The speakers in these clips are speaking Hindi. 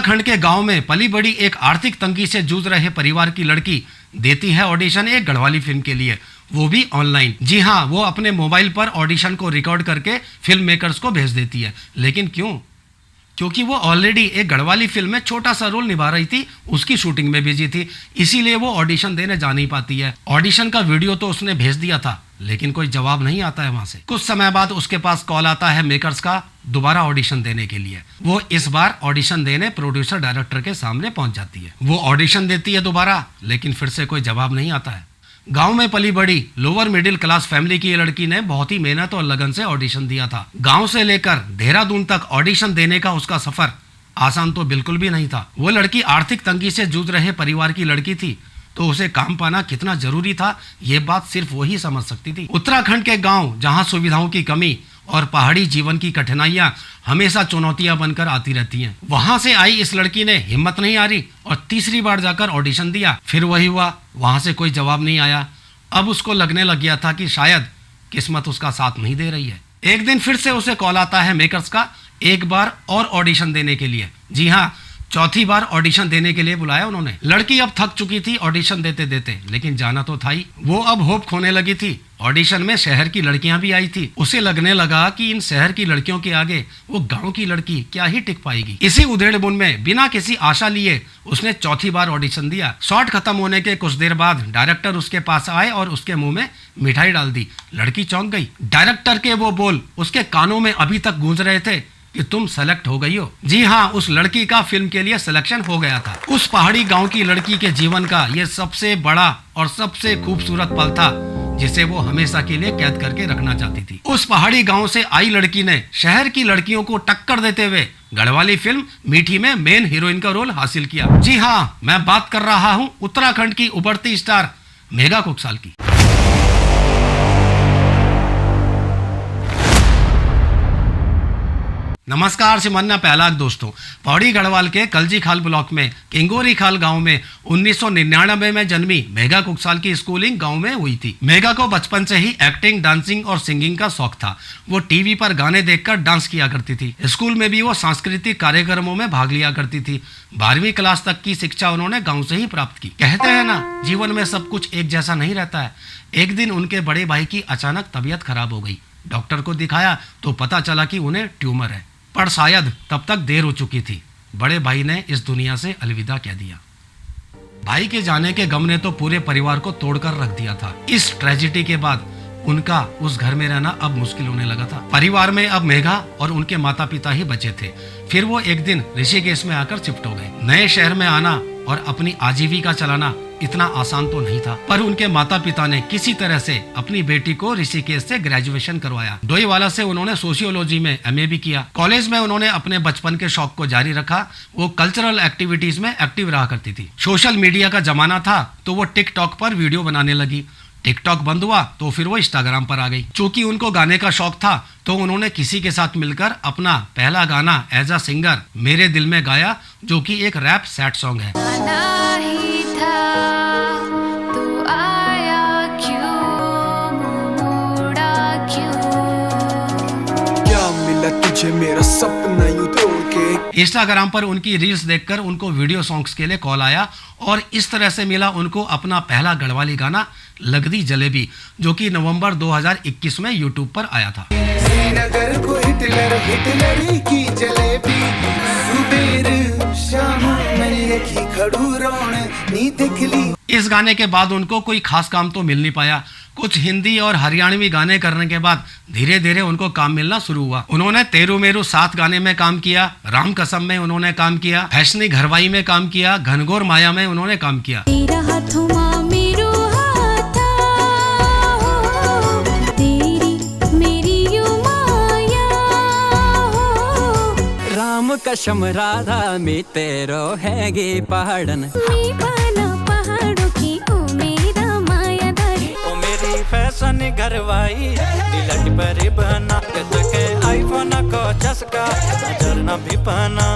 उत्तराखंड के गांव में पली बड़ी एक आर्थिक तंगी से जूझ रहे परिवार की लड़की देती है ऑडिशन एक गढ़वाली फिल्म के लिए, वो भी ऑनलाइन। जी हाँ, वो अपने मोबाइल पर ऑडिशन को रिकॉर्ड करके फिल्म मेकर्स को भेज देती है। लेकिन क्यों? क्योंकि वो ऑलरेडी एक गढ़वाली फिल्म में छोटा सा रोल निभा रही थी, उसकी शूटिंग में बिजी थी, इसीलिए वो ऑडिशन देने जा नहीं पाती है। ऑडिशन का वीडियो तो उसने भेज दिया था, लेकिन कोई जवाब नहीं आता है वहां से। कुछ समय बाद उसके पास कॉल आता है मेकर्स का दोबारा ऑडिशन देने के लिए। वो इस बार ऑडिशन देने प्रोड्यूसर डायरेक्टर के सामने पहुंच जाती है। वो ऑडिशन देती है दोबारा, लेकिन फिर से कोई जवाब नहीं आता है। गांव में पली बड़ी लोअर मिडिल क्लास फैमिली की ये लड़की ने बहुत ही मेहनत और लगन से ऑडिशन दिया था। गांव से लेकर देहरादून तक ऑडिशन देने का उसका सफर आसान तो बिल्कुल भी नहीं था। वो लड़की आर्थिक तंगी से जूझ रहे परिवार की लड़की थी, तो उसे काम पाना कितना जरूरी था ये बात सिर्फ वही समझ सकती थी। उत्तराखंड के गांव जहां सुविधाओं की कमी और पहाड़ी जीवन की कठिनाइयां हमेशा चुनौतियां बनकर आती रहती हैं, वहां से आई इस लड़की ने हिम्मत नहीं हारी और तीसरी बार जाकर ऑडिशन दिया। फिर वही हुआ, वहां से कोई जवाब नहीं आया। अब उसको लगने लग गया था कि शायद किस्मत उसका साथ नहीं दे रही है। एक दिन फिर से उसे कॉल आता है मेकर्स का, एक बार और ऑडिशन देने के लिए। जी हाँ, चौथी बार ऑडिशन देने के लिए बुलाया उन्होंने। लड़की अब थक चुकी थी ऑडिशन देते देते, लेकिन जाना तो था ही। वो अब होप खोने लगी थी। ऑडिशन में शहर की लड़कियां भी आई थी। उसे लगने लगा कि इन शहर की लड़कियों के आगे वो गांव की लड़की क्या ही टिक पाएगी। इसी उधेड़-बुन में बिना किसी आशा लिए उसने चौथी बार ऑडिशन दिया। शॉट खत्म होने के कुछ देर बाद डायरेक्टर उसके पास आए और उसके मुंह में मिठाई डाल दी। लड़की चौंक गई। डायरेक्टर के वो बोल उसके कानों में अभी तक गूंज रहे थे कि तुम सेलेक्ट हो गई हो। जी हाँ, उस लड़की का फिल्म के लिए सिलेक्शन हो गया था। उस पहाड़ी गांव की लड़की के जीवन का ये सबसे बड़ा और सबसे खूबसूरत पल था, जिसे वो हमेशा के लिए कैद करके रखना चाहती थी। उस पहाड़ी गांव से आई लड़की ने शहर की लड़कियों को टक्कर देते हुए गढ़वाली फिल्म मीठी में मेन हीरोइन का रोल हासिल किया। जी हाँ, मैं बात कर रहा हूँ उत्तराखंड की उभरती स्टार मेघा कोकसाल की। नमस्कार सिमन्ना पहलाग दोस्तों। पौड़ी गढ़वाल के कलजी खाल ब्लॉक में किंगोरी खाल गांव में 1999 में जन्मी मेघा कोकसाल की स्कूलिंग गांव में हुई थी। मेघा को बचपन से ही एक्टिंग, डांसिंग और सिंगिंग का शौक था। वो टीवी पर गाने देखकर डांस किया करती थी। स्कूल में भी वो सांस्कृतिक कार्यक्रमों में भाग लिया करती थी। 12वीं क्लास तक की शिक्षा उन्होंने गाँव से ही प्राप्त की। कहते हैं ना, जीवन में सब कुछ एक जैसा नहीं रहता है। एक दिन उनके बड़े भाई की अचानक तबीयत खराब हो गई। डॉक्टर को दिखाया तो पता चला कि उन्हें ट्यूमर है, पर शायद तब तक देर हो चुकी थी। बड़े भाई ने इस दुनिया से अलविदा कह दिया। भाई के जाने के गम ने तो पूरे परिवार को तोड़कर रख दिया था। इस ट्रेजेडी के बाद उनका उस घर में रहना अब मुश्किल होने लगा था। परिवार में अब मेघा और उनके माता पिता ही बचे थे। फिर वो एक दिन ऋषिकेश में आकर शिफ्ट हो गए। नए शहर में आना और अपनी आजीविका चलाना इतना आसान तो नहीं था, पर उनके माता पिता ने किसी तरह से अपनी बेटी को ऋषिकेश से ग्रेजुएशन करवाया। डोईवाला से उन्होंने सोशियोलॉजी में एमए भी किया। कॉलेज में उन्होंने अपने बचपन के शौक को जारी रखा। वो कल्चरल एक्टिविटीज में एक्टिव रहा करती थी। सोशल मीडिया का जमाना था तो वो टिकटॉक पर वीडियो बनाने लगी। टिकटॉक बंद हुआ तो फिर वो इंस्टाग्राम पर आ गई। चूंकि उनको गाने का शौक था तो उन्होंने किसी के साथ मिलकर अपना पहला गाना एज अ सिंगर मेरे दिल में गाया, जो कि एक रैप सैड सॉन्ग है। मेरा सपना यूं तोड़ के। इंस्टाग्राम पर उनकी रील्स देखकर उनको वीडियो सॉन्ग्स के लिए कॉल आया और इस तरह से मिला उनको अपना पहला गढ़वाली गाना लगदी जलेबी, जो कि नवंबर 2021 में यूट्यूब पर आया था। श्रीनगर को हिटलर की जलेबी, सुबेर शाम मैंने की खड़ू रौण नी देख ली। इस गाने के बाद उनको कोई खास काम तो मिल नहीं पाया। कुछ हिंदी और हरियाणवी गाने करने के बाद धीरे धीरे उनको काम मिलना शुरू हुआ। उन्होंने तेरू मेरू 7 गाने में काम किया, राम कसम में उन्होंने काम किया, फैशनी घरवाई में काम किया, घनघोर माया में उन्होंने काम किया। राम कसम राधा में तेरो हैगे पहाड़न, फैशन घरवाई दिलट पर बना के आईफोन को चस्का नजर न भी पहना।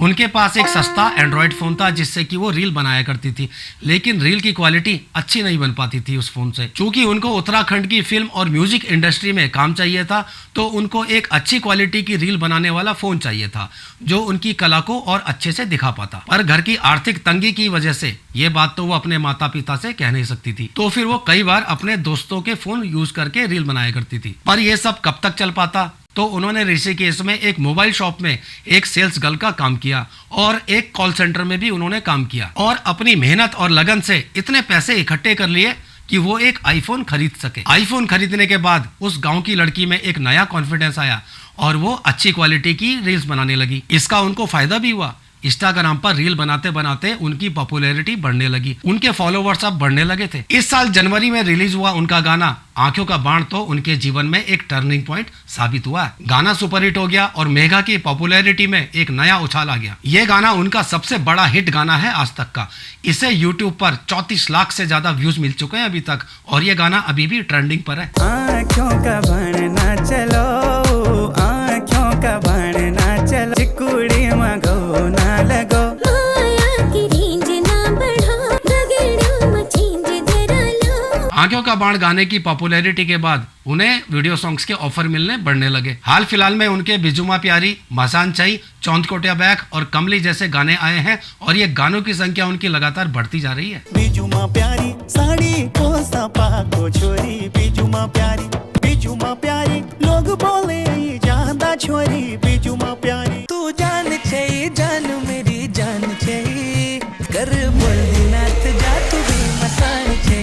उनके पास एक सस्ता एंड्रॉयड फोन था जिससे कि वो रील बनाया करती थी, लेकिन रील की क्वालिटी अच्छी नहीं बन पाती थी उस फोन से। चूंकि उनको उत्तराखंड की फिल्म और म्यूजिक इंडस्ट्री में काम चाहिए था, तो उनको एक अच्छी क्वालिटी की रील बनाने वाला फोन चाहिए था जो उनकी कला को और अच्छे से दिखा पाता। पर घर की आर्थिक तंगी की वजह से ये बात तो वो अपने माता पिता से कह नहीं सकती थी, तो फिर वो कई बार अपने दोस्तों के फोन यूज करके रील बनाया करती थी। पर ये सब कब तक चल पाता? तो उन्होंने ऋषिकेश में एक मोबाइल शॉप में एक सेल्स गर्ल का काम किया और एक कॉल सेंटर में भी उन्होंने काम किया और अपनी मेहनत और लगन से इतने पैसे इकट्ठे कर लिए कि वो एक आईफोन खरीद सके। आईफोन खरीदने के बाद उस गांव की लड़की में एक नया कॉन्फिडेंस आया और वो अच्छी क्वालिटी की रील्स बनाने लगी। इसका उनको फायदा भी हुआ। इंस्टाग्राम पर रील बनाते बनाते उनकी पॉपुलैरिटी बढ़ने लगी, उनके फॉलोवर्स अब बढ़ने लगे थे। इस साल जनवरी में रिलीज हुआ उनका गाना आंखों का बाण तो उनके जीवन में एक टर्निंग पॉइंट साबित हुआ। गाना सुपरहिट हो गया और मेघा की पॉपुलैरिटी में एक नया उछाल आ गया। ये गाना उनका सबसे बड़ा हिट गाना है आज तक का। इसे यूट्यूब पर 34 लाख से ज्यादा व्यूज मिल चुके हैं अभी तक और ये गाना अभी भी ट्रेंडिंग पर है। आँखों का बाण ना चलो, आँखों का बाण ना चलो, चिकुड़ी मगो ना लगो, माया की रेंज ना बढ़ा, दगड़ों में चेंज जरा लो। आंखों का बाण गाने की पॉपुलैरिटी के बाद उन्हें वीडियो सॉन्ग्स के ऑफर मिलने बढ़ने लगे। हाल फिलहाल में उनके बिजुमा प्यारी, मसान चाई, चौंद कोटिया बैक और कमली जैसे गाने आए हैं और ये गानों की संख्या उनकी लगातार बढ़ती जा रही है। बिजुमा प्यारी साड़ी को सपा को छोरी, बिजुमा प्यारी लोग बोले ये ज्यादा छोरी, बिजुमा प्यारी तू जान छे जान मेरी जान छे, कर बोल नाथ जा तू भी मसान छे,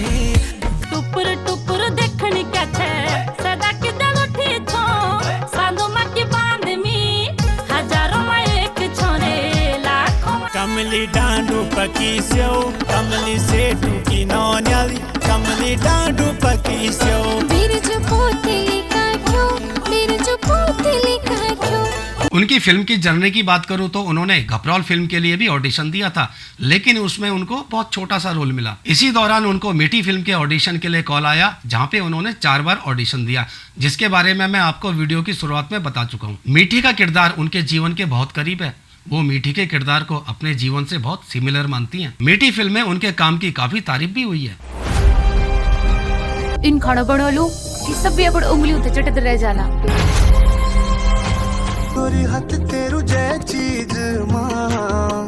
टुपुर टुपुर देखण क्या छे, सदा के दल उठी छो, साधु माँ की बांध में हजारों में एक छोरे, लाखों में। कमली डांडू पकी स्यो, कमली सेठू की नौनियाली, कमली डांडू पकी स्यो, बिरज पोतली काठो, बिरज पोतली काठो। उनकी फिल्म की जर्नी की बात करूं तो उन्होंने घपरौल फिल्म के लिए भी ऑडिशन दिया था, लेकिन उसमें उनको बहुत छोटा सा रोल मिला। इसी दौरान उनको मीठी फिल्म के ऑडिशन के लिए कॉल आया, जहां पे उन्होंने 4 बार ऑडिशन दिया, जिसके बारे में मैं आपको वीडियो की शुरुआत में बता चुका हूँ। मीठी का किरदार उनके जीवन के बहुत करीब है। वो मीठी के किरदार को अपने जीवन से बहुत सिमिलर मानती हैं। मीठी फिल्म में उनके काम की काफी तारीफ भी हुई है। इन खाणो बनवलू की सभ्य बड़ उंगली उते चटत रह जाला। तोरी हाथ तेरू जय चीज मां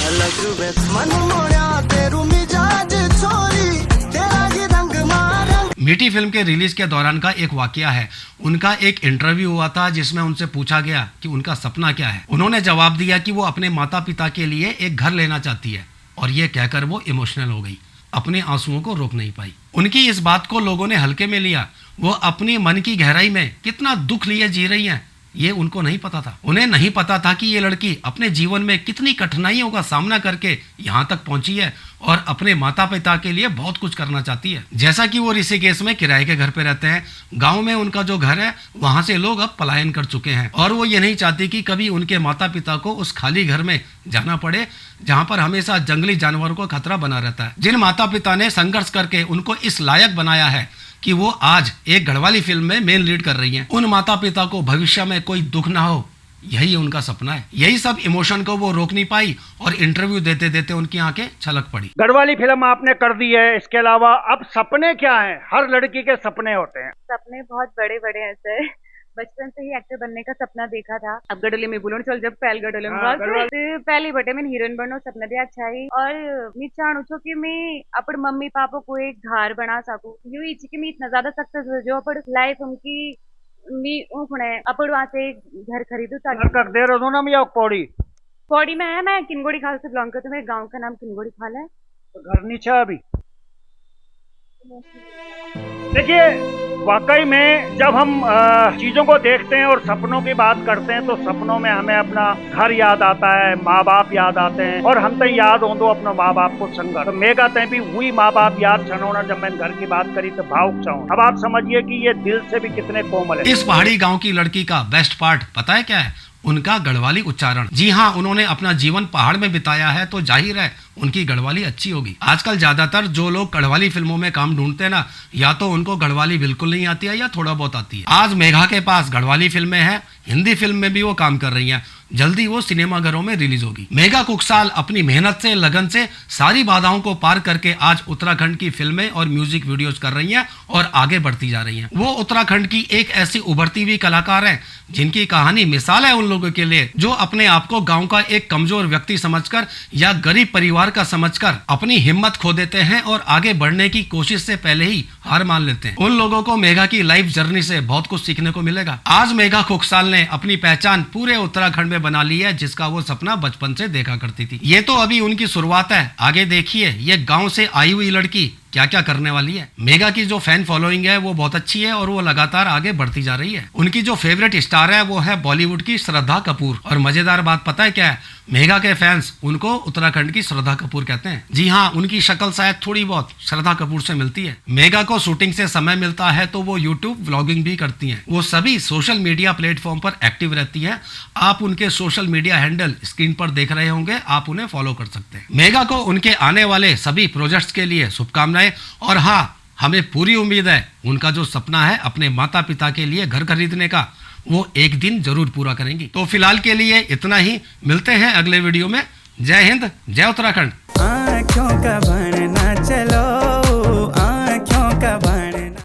अलग वेस मन मोया तेरू मिजाज छोरी तेरा ही रंग मारा। मीठी फिल्म के रिलीज के दौरान का एक वाकया है। उनका एक इंटरव्यू हुआ था जिसमें उनसे पूछा गया कि उनका सपना क्या है। उन्होंने जवाब दिया कि वो अपने माता पिता के लिए एक घर लेना चाहती है और ये कहकर वो इमोशनल हो गई, अपने आंसुओं को रोक नहीं पाई। उनकी इस बात को लोगों ने हल्के में लिया। वो अपनी मन की गहराई में कितना दुख लिए जी रही हैं, ये उनको नहीं पता था। उन्हें नहीं पता था कि ये लड़की अपने जीवन में कितनी कठिनाइयों का सामना करके यहाँ तक पहुंची है और अपने माता पिता के लिए बहुत कुछ करना चाहती है। जैसा कि वो ऋषिकेश में किराए के घर पे रहते हैं, गांव में उनका जो घर है वहां से लोग अब पलायन कर चुके हैं और वो ये नहीं चाहती कि कभी उनके माता पिता को उस खाली घर में जाना पड़े जहां पर हमेशा जंगली जानवरों का खतरा बना रहता है। जिन माता पिता ने संघर्ष करके उनको इस लायक बनाया है कि वो आज एक गढ़वाली फिल्म में मेन लीड कर रही हैं, उन माता पिता को भविष्य में कोई दुख ना हो, यही उनका सपना है। यही सब इमोशन को वो रोक नहीं पाई और इंटरव्यू देते देते उनकी आंखें छलक पड़ी। गढ़वाली फिल्म आपने कर दी है, इसके अलावा अब सपने क्या हैं? हर लड़की के सपने होते हैं। सपने बहुत बड़े बड़े हैं सर। बचपन से ही एक्टर बनने का सपना देखा था। अब गडोली में बोलो चल जब पहल गडोली में पहली बटे में हीरोइन बनो सपना दिया अच्छा ही और मैं चाहूँ छो कि मैं अपन मम्मी पापा को एक घर बना सकूं। यूं ही कि मैं इतना ज्यादा सक्सेस हो जो अपन लाइफ उनकी मी उखने अपन वहाँ से घर खरीदू ताकि देहरादून में या पौड़ी पौड़ी में है। मैं किनगोड़ी खाल से बिलोंग करती हूँ। मेरे गाँव का नाम किनगोड़ी खाल है। तो घर नीचे अभी देखिए, वाकई में जब हम चीजों को देखते हैं और सपनों की बात करते हैं तो सपनों में हमें अपना घर याद आता है, माँ बाप याद आते हैं और हम तय याद हो दो अपने माँ बाप को संग। तो मेगा तय भी हुई माँ बाप याद छनौना। जब मैंने घर की बात करी तो भावुक चाहूँ। अब आप समझिए कि ये दिल से भी कितने कोमल है। इस पहाड़ी गांव की लड़की का बेस्ट पार्ट पता है क्या है? उनका गढ़वाली उच्चारण। जी हाँ, उन्होंने अपना जीवन पहाड़ में बिताया है तो जाहिर है उनकी गढ़वाली अच्छी होगी। आजकल ज्यादातर जो लोग गढ़वाली फिल्मों में काम ढूंढते हैं ना, या तो उनको गढ़वाली बिल्कुल नहीं आती है या थोड़ा बहुत आती है। आज मेघा के पास गढ़वाली फिल्में हैं, हिंदी फिल्म में भी वो काम कर रही हैं। जल्दी वो सिनेमाघरों में रिलीज होगी। मेघा कुकसाल अपनी मेहनत से, लगन से, सारी बाधाओं को पार करके आज उत्तराखंड की फिल्में और म्यूजिक वीडियोस कर रही हैं और आगे बढ़ती जा रही हैं। वो उत्तराखंड की एक ऐसी उभरती हुई कलाकार है जिनकी कहानी मिसाल है उन लोगों के लिए जो अपने आप को गांव का एक कमजोर व्यक्ति समझकर या गरीब परिवार का समझकर अपनी हिम्मत खो देते हैं और आगे बढ़ने की कोशिश से पहले ही हार मान लेते हैं। उन लोगों को मेघा की लाइफ जर्नी से बहुत कुछ सीखने को मिलेगा। आज मेघा कुकसाल ने अपनी पहचान पूरे उत्तराखंड में बना ली है, जिसका वो सपना बचपन से देखा करती थी। ये तो अभी उनकी शुरुआत है, आगे देखिए ये गांव से आई हुई लड़की क्या क्या करने वाली है। मेघा की जो फैन फॉलोइंग है वो बहुत अच्छी है और वो लगातार आगे बढ़ती जा रही है। उनकी जो फेवरेट स्टार है वो है बॉलीवुड की श्रद्धा कपूर। और मजेदार बात पता है क्या है, मेघा के फैंस उनको उत्तराखंड की श्रद्धा कपूर कहते हैं। जी हाँ, उनकी शक्ल शायद थोड़ी बहुत श्रद्धा कपूर से मिलती है। मेघा को शूटिंग से समय मिलता है तो वो यूट्यूब व्लॉगिंग भी करती हैं। वो सभी सोशल मीडिया प्लेटफॉर्म पर एक्टिव रहती है। आप उनके सोशल मीडिया हैंडल स्क्रीन पर देख रहे होंगे, आप उन्हें फॉलो कर सकते हैं। मेघा को उनके आने वाले सभी प्रोजेक्ट्स के लिए शुभकामनाएं। और हाँ, हमें पूरी उम्मीद है उनका जो सपना है अपने माता पिता के लिए घर खरीदने का, वो एक दिन जरूर पूरा करेंगी। तो फिलहाल के लिए इतना ही, मिलते हैं अगले वीडियो में। जय हिंद, जय उत्तराखंड। आँखों का बनना चलो